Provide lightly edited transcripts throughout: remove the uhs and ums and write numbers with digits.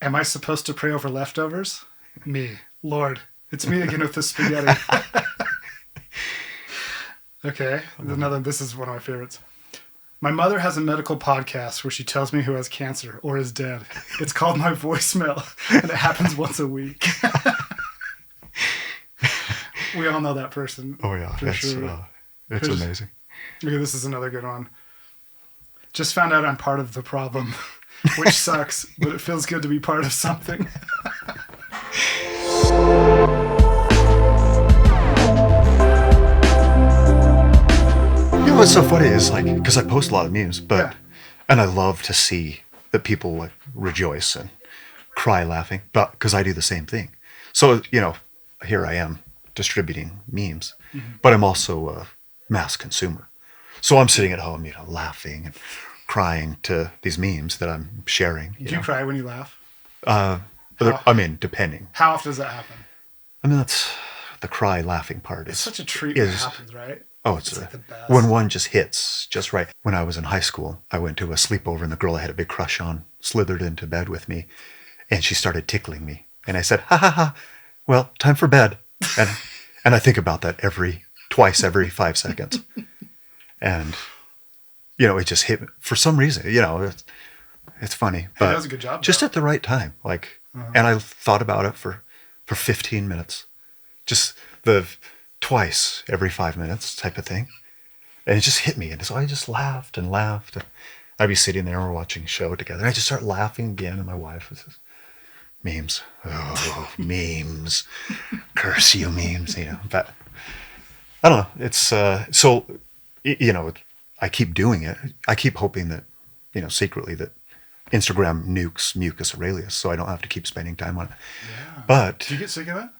Am I supposed to pray over leftovers? Me. Lord, it's me again with the spaghetti. Okay, this is one of my favorites. My mother has a medical podcast where she tells me who has cancer or is dead. It's called My Voicemail, and it happens once a week. We all know that person. Oh, yeah. For sure. It's amazing. Okay, this is another good one. Just found out I'm part of the problem, which sucks, but it feels good to be part of something. What's so funny is like, because I post a lot of memes, and I love to see that people like rejoice and cry laughing, but because I do the same thing. So, here I am distributing memes, but I'm also a mass consumer. So I'm sitting at home, laughing and crying to these memes that I'm sharing. Do you cry when you laugh? Depending. How often does that happen? That's the cry laughing part. It's such a treat when it happens, right? Oh, it's like the best. When one just hits just right. When I was in high school, I went to a sleepover and the girl I had a big crush on slithered into bed with me and she started tickling me. And I said, ha ha ha, well, time for bed. And I think about that twice every 5 seconds. And, it just hit me for some reason, it's funny. But that was a good job. Just at the right time. And I thought about it for 15 minutes. Just the twice every 5 minutes type of thing. And it just hit me. And so I just laughed and laughed. I'd be sitting there, we're watching a show together. And I just start laughing again. And my wife was just, memes. Oh, memes. Curse you, memes. But I don't know. It's I keep doing it. I keep hoping that, secretly that Instagram nukes mucus aurelius so I don't have to keep spending time on it. Yeah. But do you get sick of that?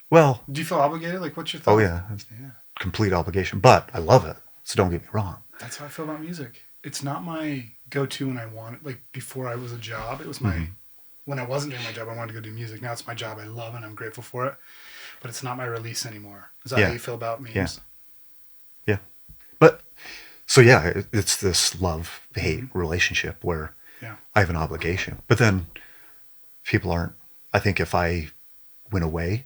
Well, do you feel obligated? Like, what's your thought? Oh, yeah. Complete obligation. But I love it. So don't get me wrong. That's how I feel about music. It's not my go-to when I want it. Like, before I was a job, it was my... When I wasn't doing my job, I wanted to go do music. Now it's my job. I love it and I'm grateful for it. But it's not my release anymore. Is that how you feel about memes? Yeah. But, so yeah, it's this love-hate relationship where I have an obligation. But then people aren't... I think if I went away...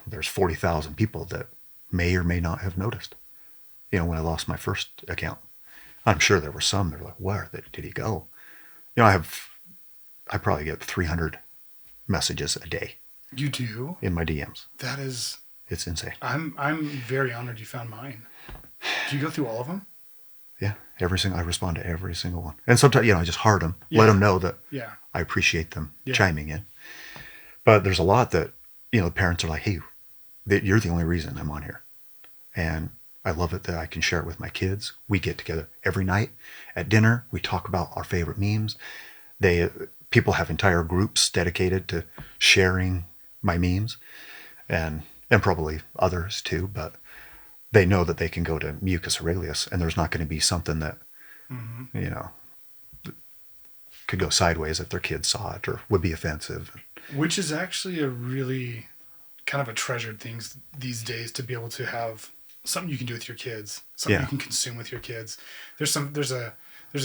there's 40,000 people that may or may not have noticed, when I lost my first account. I'm sure there were some that were like, where did he go? I probably get 300 messages a day. You do? In my DMs. It's insane. I'm very honored you found mine. Do you go through all of them? Yeah. I respond to every single one. And sometimes, I just heart them, let them know that I appreciate them chiming in. But there's a lot that, the parents are like, hey, you're the only reason I'm on here. And I love it that I can share it with my kids. We get together every night at dinner. We talk about our favorite memes. People have entire groups dedicated to sharing my memes and probably others too. But they know that they can go to mucus aurelius and there's not going to be something that, could go sideways if their kids saw it or would be offensive. Which is actually a really kind of a treasured thing these days, to be able to have something you can do with your kids, something you can consume with your kids. There's a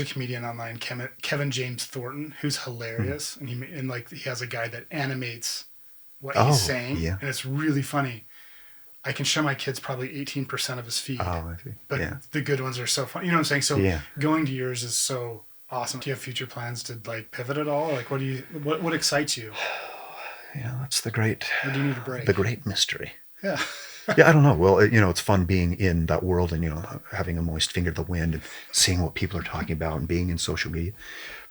comedian online, Kevin James Thornton, who's hilarious, and he has a guy that animates what he's saying, and it's really funny. I can show my kids probably 18% of his feed, but the good ones are so fun. You know what I'm saying? So going to yours is so awesome. Do you have future plans to pivot at all? Like, what excites you? Yeah, that's the great... Or do you need a break? The great mystery. Yeah. Yeah, I don't know. Well, it's fun being in that world and, having a moist finger to the wind and seeing what people are talking about and being in social media.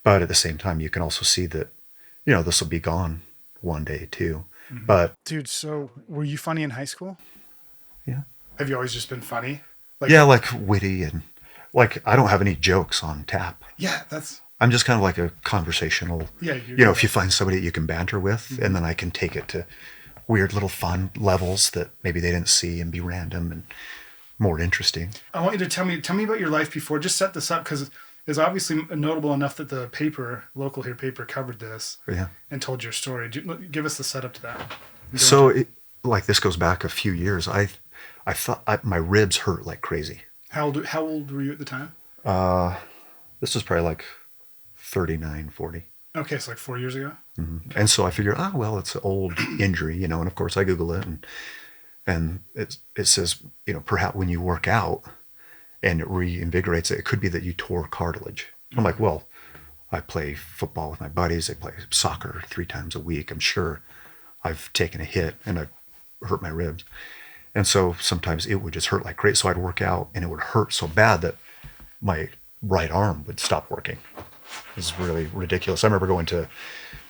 But at the same time, you can also see that, this will be gone one day too. Mm-hmm. But... Dude, so were you funny in high school? Yeah. Have you always just been funny? Witty and... I don't have any jokes on tap. Yeah, I'm just kind of like a conversational... Yeah, if you find somebody that you can banter with, and then I can take it to weird little fun levels that maybe they didn't see and be random and more interesting. I want you to tell me about your life before. Just set this up, because it's obviously notable enough that the local paper covered this and told your story. Give us the setup to that. So, this goes back a few years. I thought my ribs hurt like crazy. How old were you at the time? This was probably 39, 40. Okay, so 4 years ago? And so I figured, well, it's an old injury, you know, and of course I Google it and it says, you know, perhaps when you work out and it reinvigorates it, it could be that you tore cartilage. I'm like, well, I play football with my buddies. I play soccer 3 times a week. I'm sure I've taken a hit and I've hurt my ribs. And so sometimes it would just hurt like crazy. So I'd work out and it would hurt so bad that my right arm would stop working. It was really ridiculous. I remember going to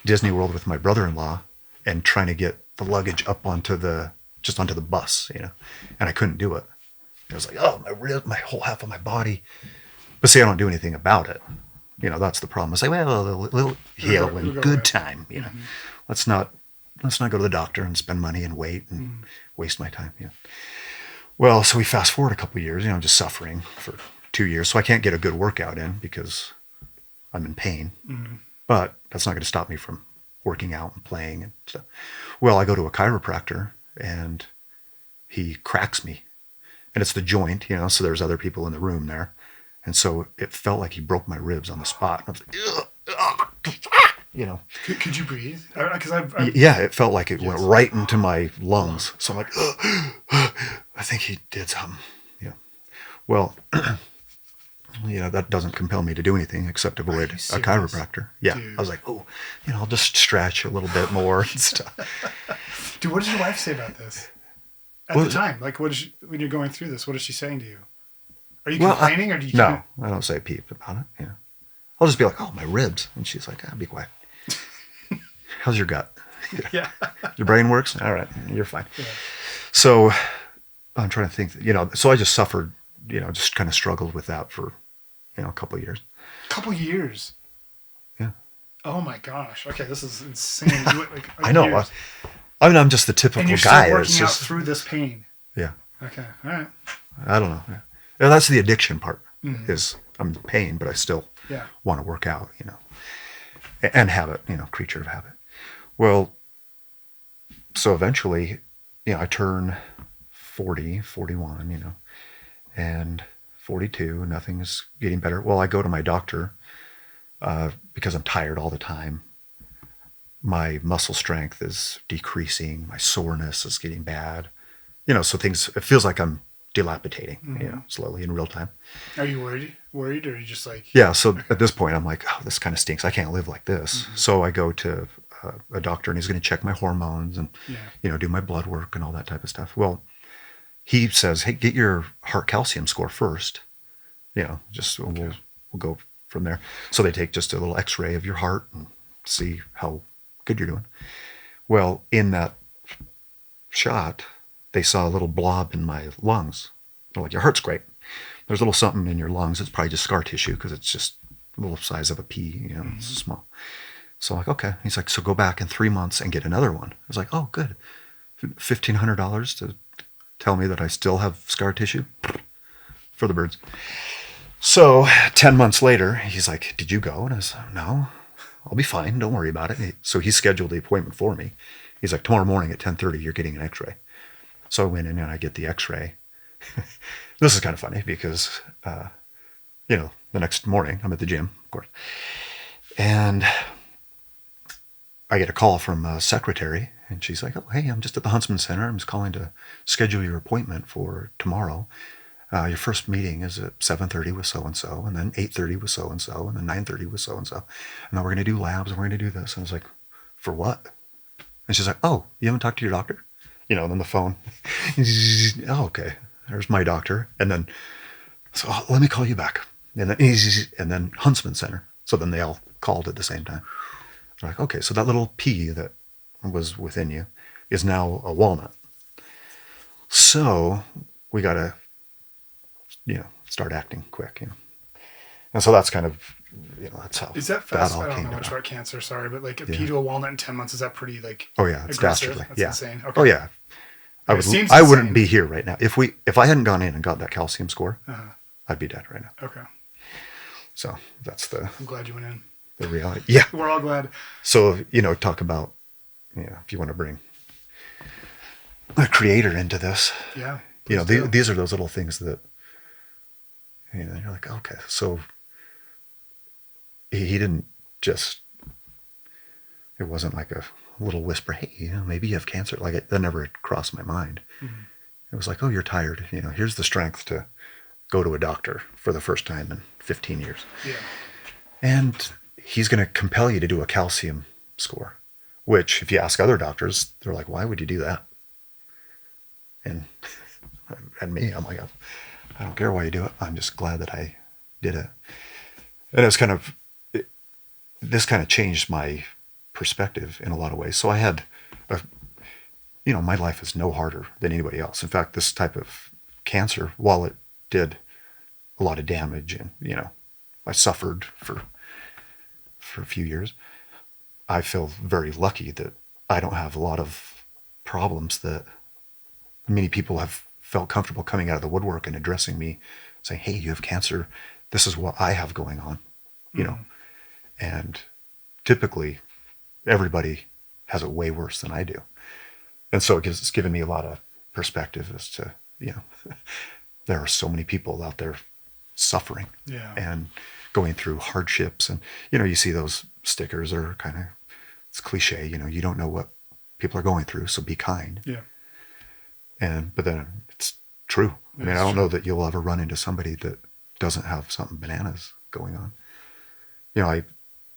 Disney World with my brother-in-law and trying to get the luggage up onto the bus, you know, and I couldn't do it. It was like, oh, my rib, my whole half of my body. But see, I don't do anything about it. You know, that's the problem. It's like, well, it'll heal in good time. You know, let's not go to the doctor and spend money and wait and waste my time. You know. Well, so we fast forward a couple of years. You know, I'm just suffering for 2 years, so I can't get a good workout in because I'm in pain. But that's not going to stop me from working out and playing and stuff. Well, I go to a chiropractor and he cracks me, and it's the joint. You know, so there's other people in the room there. And so it felt like he broke my ribs on the spot. I was like, you know. Could you breathe? Because yeah, it felt like it went right into my lungs. So I'm like, I think he did something. Yeah. Well, you know, that doesn't compel me to do anything except avoid a chiropractor. Yeah. Dude. I was like, oh, you know, I'll just stretch a little bit more and stuff. Dude, what did your wife say about this at the time? Like, when you're going through this, what is she saying to you? Are you complaining or do you? No, I don't say a peep about it. Yeah, I'll just be like, "Oh, my ribs," and she's like, "Be quiet." How's your gut? Yeah. Your brain works. All right, you're fine. Yeah. So I'm trying to think. You know, so I just suffered. You know, just kind of struggled with that for, you know, a couple of years. Couple years. Yeah. Oh my gosh. Okay, this is insane. I know. I mean, I'm just the typical and you're guy. Still working out through this pain. Yeah. Okay. All right. I don't know. Yeah. And that's the addiction part. Is I'm in pain, but I still want to work out, you know, and habit, you know, creature of habit. Well, so eventually, you know, I turn 40, 41, you know, and 42, nothing is getting better. Well, I go to my doctor because I'm tired all the time. My muscle strength is decreasing. My soreness is getting bad. You know, so it feels like I'm dilapidating, you know, slowly in real time. Are you worried or are you just like... Yeah, so at this point, I'm like, oh, this kind of stinks. I can't live like this. So I go to a doctor and he's going to check my hormones and, you know, do my blood work and all that type of stuff. Well, he says, hey, get your heart calcium score first. You know, just we'll go from there. So they take just a little x-ray of your heart and see how good you're doing. Well, in that shot, they saw a little blob in my lungs. They're like, your heart's great. There's a little something in your lungs. It's probably just scar tissue because it's just a little size of a pea, you know, it's small. So I'm like, okay. He's like, so go back in 3 months and get another one. I was like, oh, good. $1,500 to tell me that I still have scar tissue for the birds. So 10 months later, he's like, did you go? And I was like, no, I'll be fine. Don't worry about it. So he scheduled the appointment for me. He's like, tomorrow morning at 10:30, you're getting an x-ray. So I went in and I get the x-ray. This is kind of funny because, you know, the next morning I'm at the gym, of course. And I get a call from a secretary and she's like, oh, hey, I'm just at the Huntsman Center. I'm just calling to schedule your appointment for tomorrow. Your first meeting is at 7:30 with so-and-so, and then 8:30 with so-and-so, and then 9:30 with so-and-so. And then we're going to do labs and we're going to do this. And I was like, for what? And she's like, oh, you haven't talked to your doctor? You know, and then the phone. Oh, okay. There's my doctor. And then, so let me call you back. And then Huntsman Center. So then they all called at the same time. They're like, okay, so that little pea that was within you is now a walnut. So we got to, you know, start acting quick, you know. And so that's kind of, you know, that's how is that fast? all I don't came know much about. about cancer, sorry, but like a pea to a walnut in 10 months, is that pretty like oh yeah, it's aggressive? dastardly. That's insane. Okay. Oh yeah. I wouldn't be here right now. If I hadn't gone in and got that calcium score, I'd be dead right now. Okay. So I'm glad you went in. The reality. Yeah. We're all glad. So, you know, talk about, you know, if you want to bring a creator into this. Yeah. You know, these are those little things that, you know, you're like, okay, so he didn't just It wasn't like a little whisper, hey, maybe you have cancer. Like that never crossed my mind. Mm-hmm. It was like, oh, you're tired. Here's the strength to go to a doctor for the first time in 15 years. Yeah. And he's going to compel you to do a calcium score, which if you ask other doctors, they're like, why would you do that? And me, I'm like, I don't care why you do it. I'm just glad that I did it. And it's this kind of changed my perspective in a lot of ways. So I had, my life is no harder than anybody else. In fact, this type of cancer, while it did a lot of damage and, I suffered for a few years, I feel very lucky that I don't have a lot of problems that many people have felt comfortable coming out of the woodwork and addressing me, saying, hey, you have cancer. This is what I have going on, and typically everybody has it way worse than I do. And so it's given me a lot of perspective as to, there are so many people out there suffering and going through hardships. And, you see those stickers are kind of, it's cliche, you don't know what people are going through, so be kind. Yeah. But then it's true. I mean, I don't know that you'll ever run into somebody that doesn't have something bananas going on.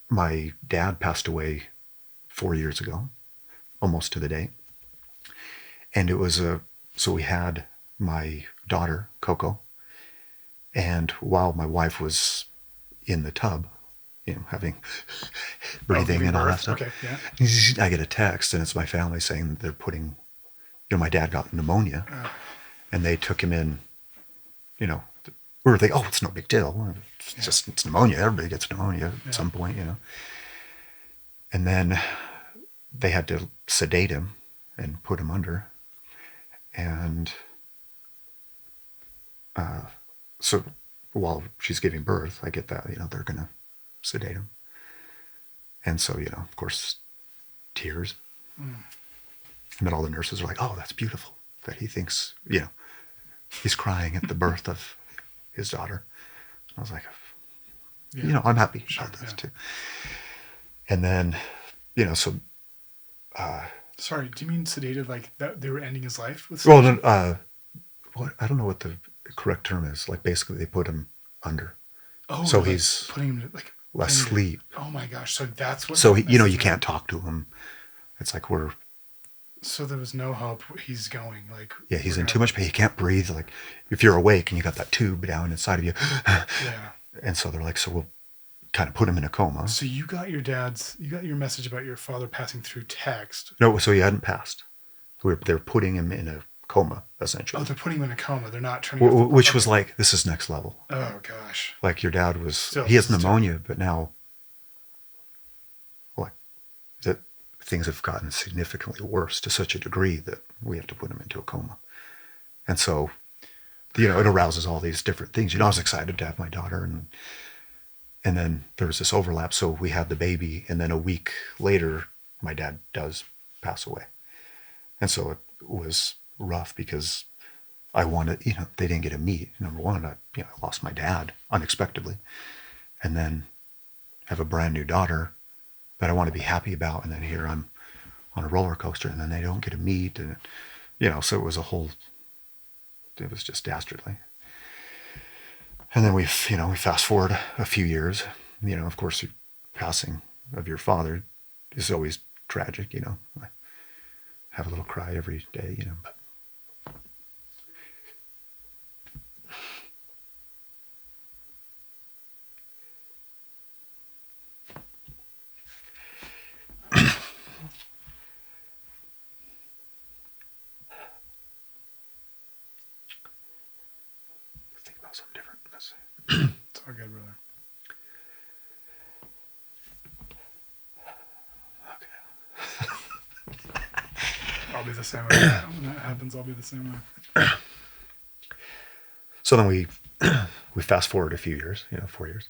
My dad passed away 4 years ago, almost to the day. And it was so we had my daughter, Coco, and while my wife was in the tub, having breathing and all that stuff, I get a text, and it's my family saying they're putting, my dad got pneumonia, and they took him in, we were thinking, oh, it's no big deal. It's pneumonia. Everybody gets pneumonia at some point, And then they had to sedate him and put him under. And so while she's giving birth, I get that, they're going to sedate him. And so, of course, tears. And then all the nurses are like, oh, that's beautiful that he thinks, he's crying at the birth of his daughter. And I was like, I'm happy about this too. And then, so... Sorry, do you mean sedated like that they were ending his life with sedation? Well, I don't know what the correct term is. Like basically they put him under. Oh, so like he's putting him like asleep. Oh my gosh! So that's what. So you can't talk to him. It's like we're. So there was no hope. He's going like. Yeah, he's in too much pain. He can't breathe. Like if you're awake and you got that tube down inside of you. Yeah. And so they're like, so we'll kind of put him in a coma. So you got your message about your father passing through text. No, so he hadn't passed. They're putting him in a coma, essentially. Oh, they're putting him in a coma. They're not turning which was like, this is next level. Oh, gosh. Like your dad he has pneumonia, but now, things have gotten significantly worse to such a degree that we have to put him into a coma. And so, it arouses all these different things. I was excited to have my daughter, and then there was this overlap. So we had the baby, and then a week later, my dad does pass away. And so it was rough because I wanted, they didn't get to meet. Number one, I lost my dad unexpectedly, and then have a brand new daughter that I want to be happy about. And then here I'm on a roller coaster, and then they don't get to meet. And, so it was it was just dastardly. And then we fast forward a few years, of course, the passing of your father is always tragic, I have a little cry every day, but. Think about something different. Let's see. It's all good, brother. I'll be the same way. When that happens, I'll be the same way. So then we fast forward a few years, 4 years,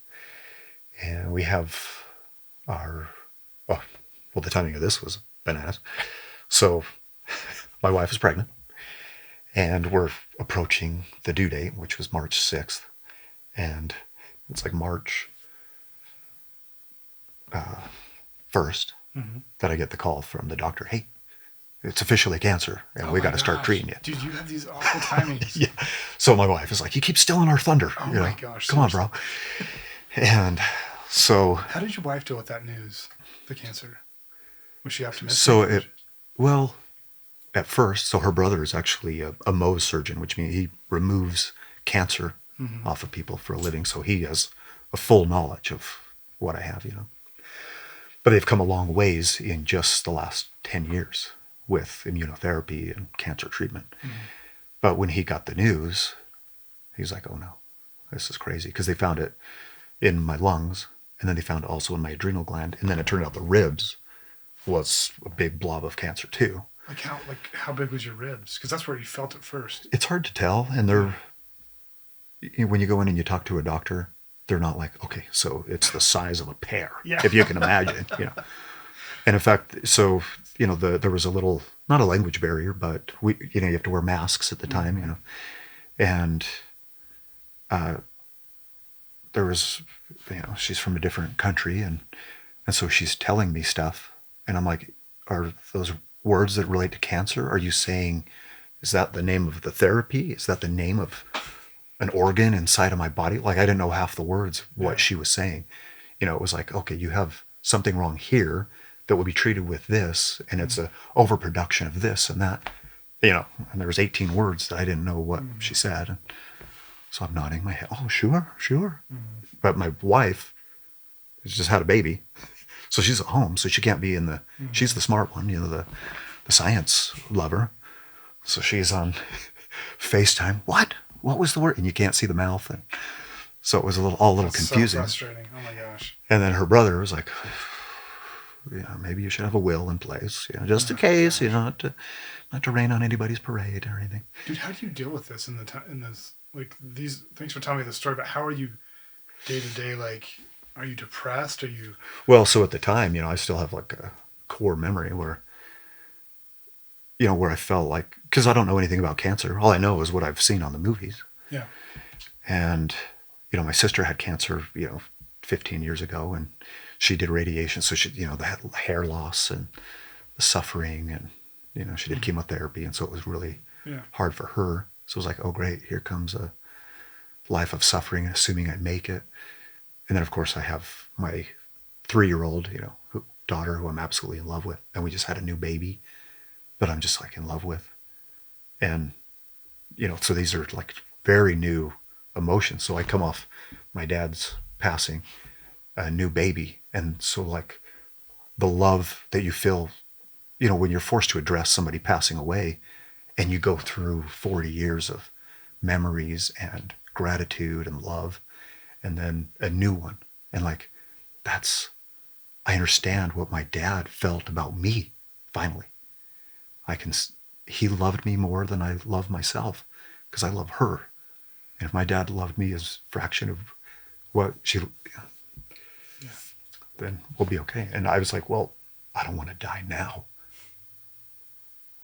and we have the timing of this was bananas. So my wife is pregnant, and we're approaching the due date, which was March 6th, and it's like March 1st, that I get the call from the doctor. Hey, it's officially cancer, and we got to start treating it. Dude, you have these awful timings. Yeah. So my wife is like, you keep stealing our thunder. Oh my gosh. Come on, bro. And so. How did your wife deal with that news, the cancer? Was she optimistic? So at first, her brother is actually a Mohs surgeon, which means he removes cancer off of people for a living. So he has a full knowledge of what I have, But they've come a long ways in just the last 10 years with immunotherapy and cancer treatment. But when he got the news, he's like, oh no, this is crazy. Because they found it in my lungs, and then they found it also in my adrenal gland. And then it turned out the ribs was a big blob of cancer too. How big was your ribs? Because that's where you felt it first. It's hard to tell. And when you go in and you talk to a doctor, they're not like, okay, so it's the size of a pear, if you can imagine, And in fact, so, there was a little, not a language barrier, but you have to wear masks at the time, and there was, she's from a different country, and so she's telling me stuff, and I'm like, are those words that relate to cancer? Are you saying, is that the name of the therapy? Is that the name of an organ inside of my body? Like, I didn't know half the words, what she was saying. It was like, okay, you have something wrong here that will be treated with this, and it's a overproduction of this and that, and there was 18 words that I didn't know what she said. And so I'm nodding my head. Oh, sure. But my wife has just had a baby. So she's at home, so she can't be in she's the smart one, the science lover. So she's on FaceTime. What was the word? And you can't see the mouth. And so it was all a little confusing. So frustrating. Oh my gosh. And then her brother was like, maybe you should have a will in place, just in case, not to rain on anybody's parade or anything. Dude, how do you deal with this in this, like, these, thanks for telling me the story, but how are you day to day, like, are you depressed? Are you? Well, so at the time, I still have like a core memory where I felt like, because I don't know anything about cancer. All I know is what I've seen on the movies. Yeah. And, my sister had cancer, 15 years ago, and she did radiation. So she, the hair loss and the suffering, and, she did chemotherapy. And so it was really hard for her. So it was like, oh, great, here comes a life of suffering, assuming I'd make it. And then, of course, I have my 3-year-old, daughter who I'm absolutely in love with. And we just had a new baby that I'm just like in love with. And, so these are like very new emotions. So I come off my dad's passing, a new baby. And so like the love that you feel, when you're forced to address somebody passing away and you go through 40 years of memories and gratitude and love, and then a new one. And like, I understand what my dad felt about me, finally. He loved me more than I love myself, because I love her. And if my dad loved me as a fraction of what then we'll be okay. And I was like, well, I don't want to die now.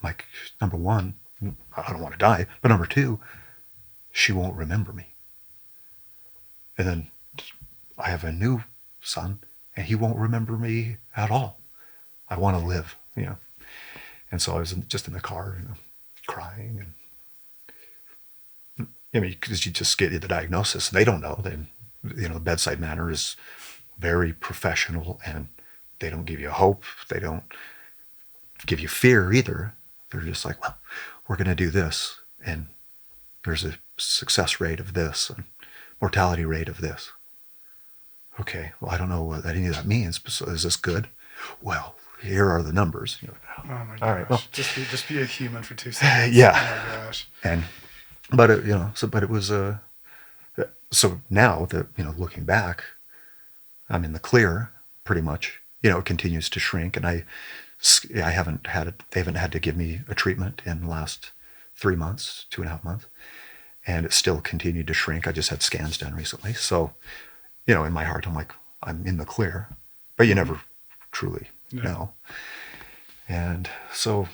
Like, number one, I don't want to die. But number two, she won't remember me. And then I have a new son, and he won't remember me at all. I want to live, And so I was just in the car, crying. And because you just get the diagnosis. They don't know. Then, the bedside manner is very professional, and they don't give you hope. They don't give you fear either. They're just like, well, we're going to do this, and there's a success rate of this, and mortality rate of this. Okay, well, I don't know what any of that means. So is this good? Well, here are the numbers. Oh my gosh. All right, well, just be a human for 2 seconds. Yeah. Oh my gosh. But it was so now that looking back, I'm in the clear pretty much. It continues to shrink, and I haven't had it. They haven't had to give me a treatment in the last 3 months, 2.5 months, and it still continued to shrink. I just had scans done recently, so in my heart, I'm like, I'm in the clear, but you never truly know. And so,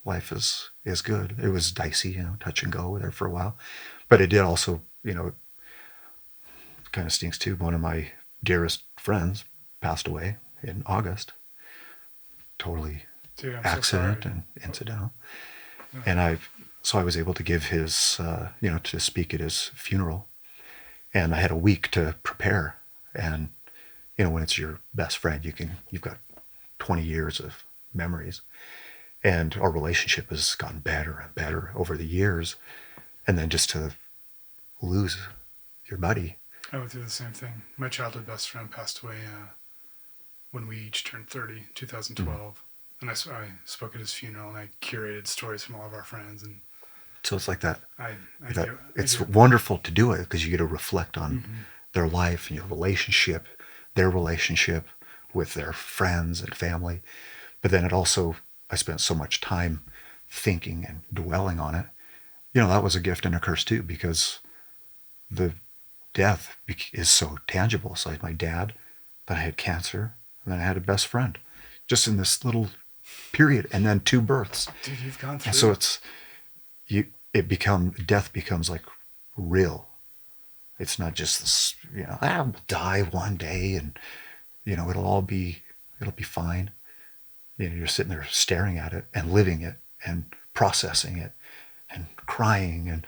life is good. It was dicey, touch and go there for a while, but it did also, it kind of stinks too. One of my dearest friends passed away in August. Totally Dude, I'm accident so sorry. and incidental. Yeah. And I was able to give his, to speak at his funeral. And I had a week to prepare. And, when it's your best friend, you've got 20 years of memories. And our relationship has gotten better and better over the years. And then just to lose your buddy. I went through the same thing. My childhood best friend passed away when we each turned 30, 2012. Mm-hmm. And I spoke at his funeral, and I curated stories from all of our friends. And so it's like that. It's I wonderful to do it because you get to reflect on their life and your relationship, their relationship with their friends and family. But then I spent so much time thinking and dwelling on it. That was a gift and a curse too, because the death is so tangible. So I had my dad, then I had cancer, and then I had a best friend, just in this little period, and then 2 births. Dude, you've gone through. And so death becomes like real. It's not just this, I'll die one day, and it'll be fine. You're sitting there staring at it and living it and processing it and crying, and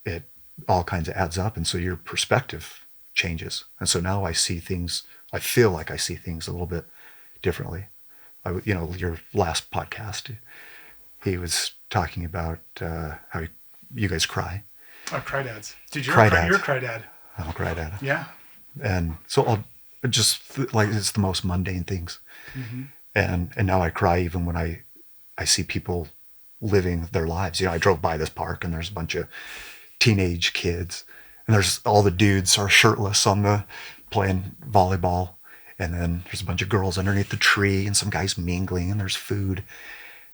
it all kinds of adds up, and so your perspective changes. And so now I feel like I see things a little bit differently. Your last podcast, he was talking about how you guys cry. Oh, cry dads. Dude, you're a cry dad. I'm a cry dad. Yeah. And so I'll just it's the most mundane things. Mm-hmm. And now I cry even when I see people living their lives. I drove by this park, and there's a bunch of teenage kids, and there's all the dudes are shirtless playing volleyball. And then there's a bunch of girls underneath the tree, and some guys mingling, and there's food.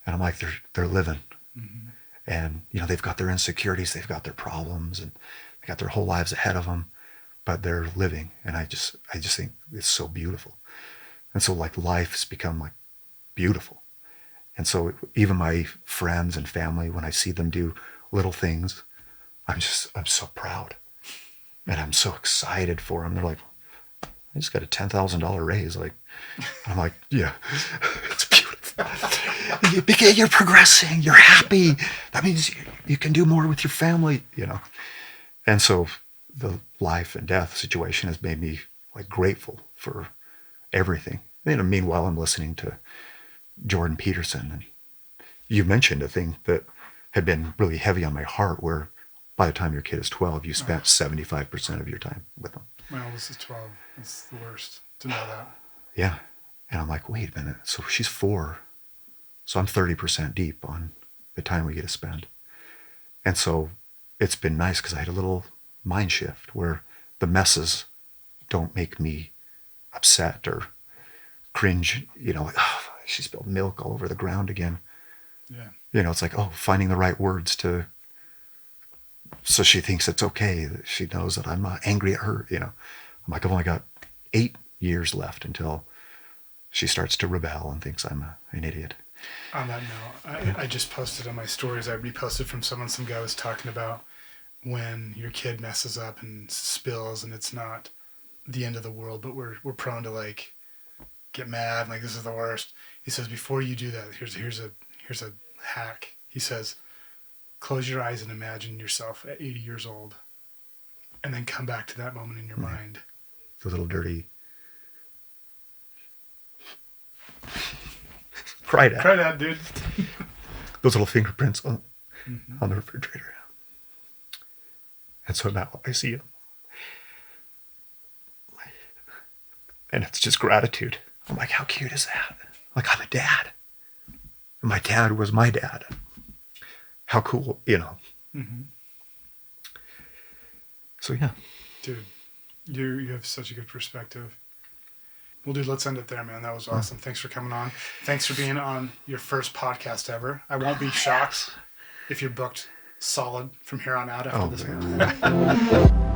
And I'm like, they're living. Mm-hmm. And, they've got their insecurities, they've got their problems, and they got their whole lives ahead of them, but they're living. And I just think it's so beautiful. And so like life has become like beautiful. And so even my friends and family, when I see them do little things, I'm so proud. And I'm so excited for them. They're like, I just got a $10,000 raise. I'm like, yeah, it's beautiful. You're progressing. You're happy. That means you can do more with your family, And so the life and death situation has made me like grateful for everything. Meanwhile, I'm listening to Jordan Peterson, and you mentioned a thing that had been really heavy on my heart, where by the time your kid is 12, you spent 75% of your time with them. My oldest is 12. It's the worst to know that. Yeah. And I'm like, wait a minute. So she's 4. So I'm 30% deep on the time we get to spend. And so it's been nice because I had a little mind shift where the messes don't make me upset or cringe, she spilled milk all over the ground again. Yeah. It's like, finding the right words so she thinks it's okay, that she knows that I'm not angry at her, I'm like, I've only got 8 years left until she starts to rebel and thinks I'm an idiot. On that note, I just posted on my stories, I reposted from some guy was talking about when your kid messes up and spills, and it's not the end of the world, but we're prone to like get mad, like this is the worst. He says, before you do that, here's a hack. He says, close your eyes and imagine yourself at 80 years old, and then come back to that moment in your mind. The little dirty cry dad, dude. Those little fingerprints on the refrigerator. And so now I see him, and it's just gratitude. I'm like, how cute is that? Like, I'm a dad. And my dad was my dad. How cool, Mm-hmm. So, yeah. Dude, you have such a good perspective. Well, dude, let's end it there, man. That was awesome. Thanks for coming on. Thanks for being on your first podcast ever. I won't be shocked if you're booked solid from here on out after this one.